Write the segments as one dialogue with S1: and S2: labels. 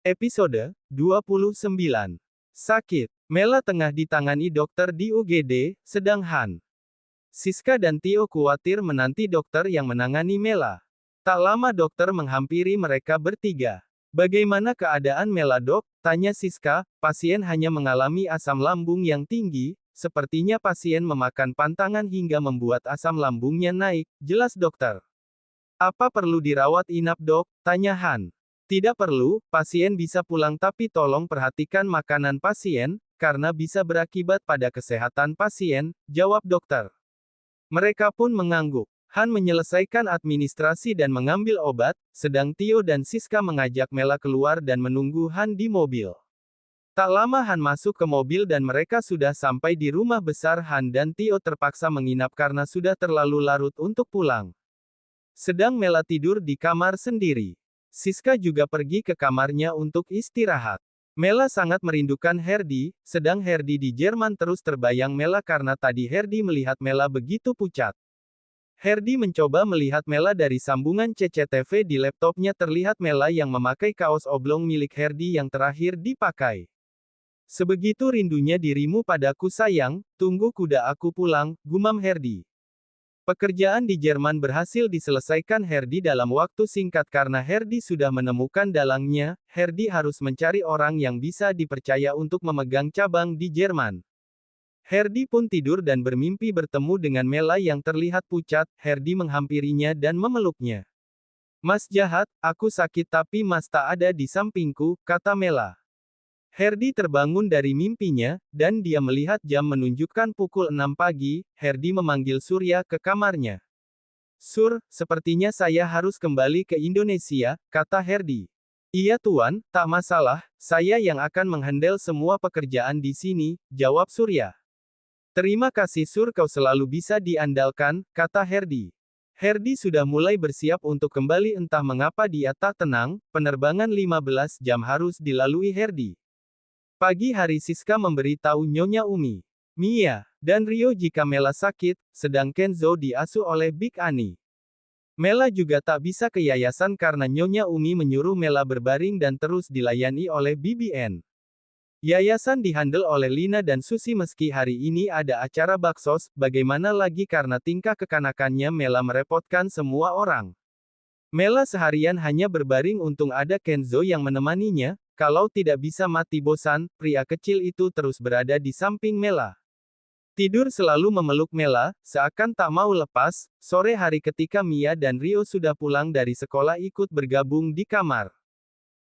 S1: Episode 29. Sakit. Mela tengah ditangani dokter di UGD, sedang Han, Siska dan Tio khawatir menanti dokter yang menangani Mela. Tak lama dokter menghampiri mereka bertiga. Bagaimana keadaan Mela, dok? Tanya Siska. Pasien hanya mengalami asam lambung yang tinggi, sepertinya pasien memakan pantangan hingga membuat asam lambungnya naik, jelas dokter. Apa perlu dirawat inap, dok? Tanya Han. Tidak perlu, pasien bisa pulang, tapi tolong perhatikan makanan pasien, karena bisa berakibat pada kesehatan pasien, jawab dokter. Mereka pun mengangguk. Han menyelesaikan administrasi dan mengambil obat, sedang Tio dan Siska mengajak Mela keluar dan menunggu Han di mobil. Tak lama Han masuk ke mobil dan mereka sudah sampai di rumah besar. Han dan Tio terpaksa menginap karena sudah terlalu larut untuk pulang. Sedang Mela tidur di kamar sendiri. Siska juga pergi ke kamarnya untuk istirahat. Mela sangat merindukan Herdi, sedang Herdi di Jerman terus terbayang Mela karena tadi Herdi melihat Mela begitu pucat. Herdi mencoba melihat Mela dari sambungan CCTV di laptopnya, terlihat Mela yang memakai kaos oblong milik Herdi yang terakhir dipakai. Sebegitu rindunya dirimu padaku sayang, tunggu kuda aku pulang, gumam Herdi. Pekerjaan di Jerman berhasil diselesaikan Herdi dalam waktu singkat karena Herdi sudah menemukan dalangnya. Herdi harus mencari orang yang bisa dipercaya untuk memegang cabang di Jerman. Herdi pun tidur dan bermimpi bertemu dengan Mela yang terlihat pucat. Herdi menghampirinya dan memeluknya. Mas jahat, aku sakit tapi Mas tak ada di sampingku, kata Mela. Herdi terbangun dari mimpinya, dan dia melihat jam menunjukkan pukul 6 pagi. Herdi memanggil Surya ke kamarnya. Sur, sepertinya saya harus kembali ke Indonesia, kata Herdi. Iya tuan, tak masalah, saya yang akan menghandle semua pekerjaan di sini, jawab Surya. Terima kasih Sur, kau selalu bisa diandalkan, kata Herdi. Herdi sudah mulai bersiap untuk kembali, entah mengapa dia tak tenang. Penerbangan 15 jam harus dilalui Herdi. Pagi hari Siska memberitahu Nyonya Umi, Mia, dan Rio jika Mela sakit, sedang Kenzo diasuh oleh Big Ani. Mela juga tak bisa ke yayasan karena Nyonya Umi menyuruh Mela berbaring dan terus dilayani oleh BBN. Yayasan dihandle oleh Lina dan Susi. Meski hari ini ada acara baksos, bagaimana lagi karena tingkah kekanakannya Mela merepotkan semua orang. Mela seharian hanya berbaring, untung ada Kenzo yang menemaninya. Kalau tidak bisa mati bosan, pria kecil itu terus berada di samping Mela. Tidur selalu memeluk Mela, seakan tak mau lepas. Sore hari ketika Mia dan Rio sudah pulang dari sekolah ikut bergabung di kamar.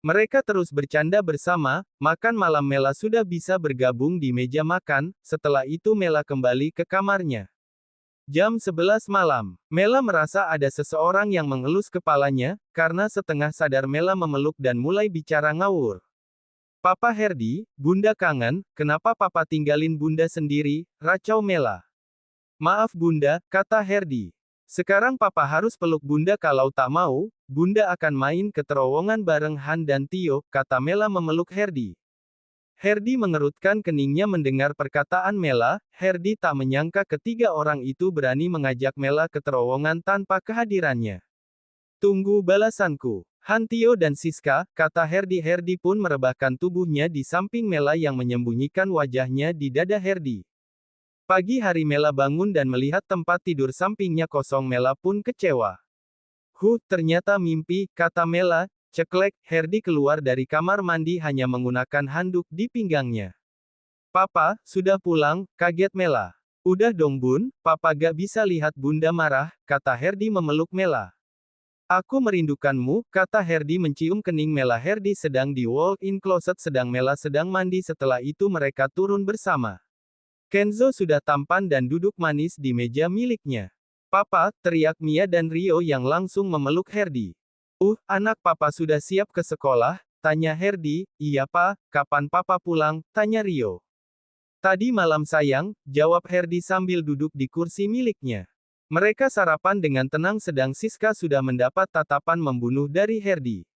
S1: Mereka terus bercanda bersama. Makan malam Mela sudah bisa bergabung di meja makan. Setelah itu Mela kembali ke kamarnya. Jam 11 malam, Mela merasa ada seseorang yang mengelus kepalanya. Karena setengah sadar Mela memeluk dan mulai bicara ngawur. Papa Herdi, Bunda kangen, kenapa Papa tinggalin Bunda sendiri, racau Mela. Maaf Bunda, kata Herdi. Sekarang Papa harus peluk Bunda, kalau tak mau, Bunda akan main ke terowongan bareng Han dan Tio, kata Mela memeluk Herdi. Herdi mengerutkan keningnya mendengar perkataan Mela. Herdi tak menyangka ketiga orang itu berani mengajak Mela ke terowongan tanpa kehadirannya. Tunggu balasanku. Han, Tio dan Siska, kata Herdi. Herdi pun merebahkan tubuhnya di samping Mela yang menyembunyikan wajahnya di dada Herdi. Pagi hari Mela bangun dan melihat tempat tidur sampingnya kosong. Mela pun kecewa. Ternyata mimpi, kata Mela. Ceklek, Herdi keluar dari kamar mandi hanya menggunakan handuk di pinggangnya. Papa, sudah pulang, kaget Mela. Udah dong Bun, Papa gak bisa lihat Bunda marah, kata Herdi memeluk Mela. Aku merindukanmu, kata Herdi mencium kening Mela. Herdi sedang di walk-in closet sedang Mela sedang mandi. Setelah itu mereka turun bersama. Kenzo sudah tampan dan duduk manis di meja miliknya. Papa, teriak Mia dan Rio yang langsung memeluk Herdi. Anak Papa sudah siap ke sekolah? Tanya Herdi. Iya Pak, kapan Papa pulang? Tanya Rio. Tadi malam sayang, jawab Herdi sambil duduk di kursi miliknya. Mereka sarapan dengan tenang sedang Siska sudah mendapat tatapan membunuh dari Herdi.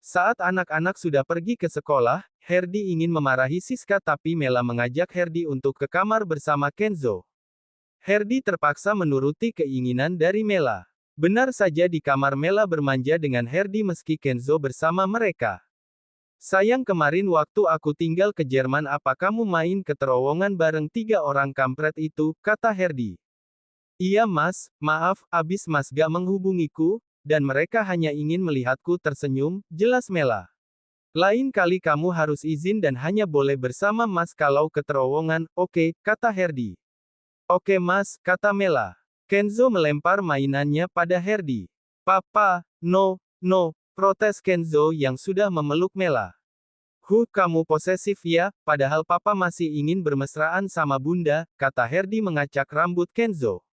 S1: Saat anak-anak sudah pergi ke sekolah, Herdi ingin memarahi Siska tapi Mela mengajak Herdi untuk ke kamar bersama Kenzo. Herdi terpaksa menuruti keinginan dari Mela. Benar saja di kamar Mela bermanja dengan Herdi meski Kenzo bersama mereka. Sayang kemarin waktu aku tinggal ke Jerman apa kamu main ke terowongan bareng 3 orang kampret itu, kata Herdi. Iya mas, maaf, abis mas gak menghubungiku, dan mereka hanya ingin melihatku tersenyum, jelas Mela. Lain kali kamu harus izin dan hanya boleh bersama mas kalau ke terowongan, oke, kata Herdi. Oke mas, kata Mela. Kenzo melempar mainannya pada Herdi. Papa, no, no, protes Kenzo yang sudah memeluk Mela. Kamu posesif ya, padahal papa masih ingin bermesraan sama bunda, kata Herdi mengacak rambut Kenzo.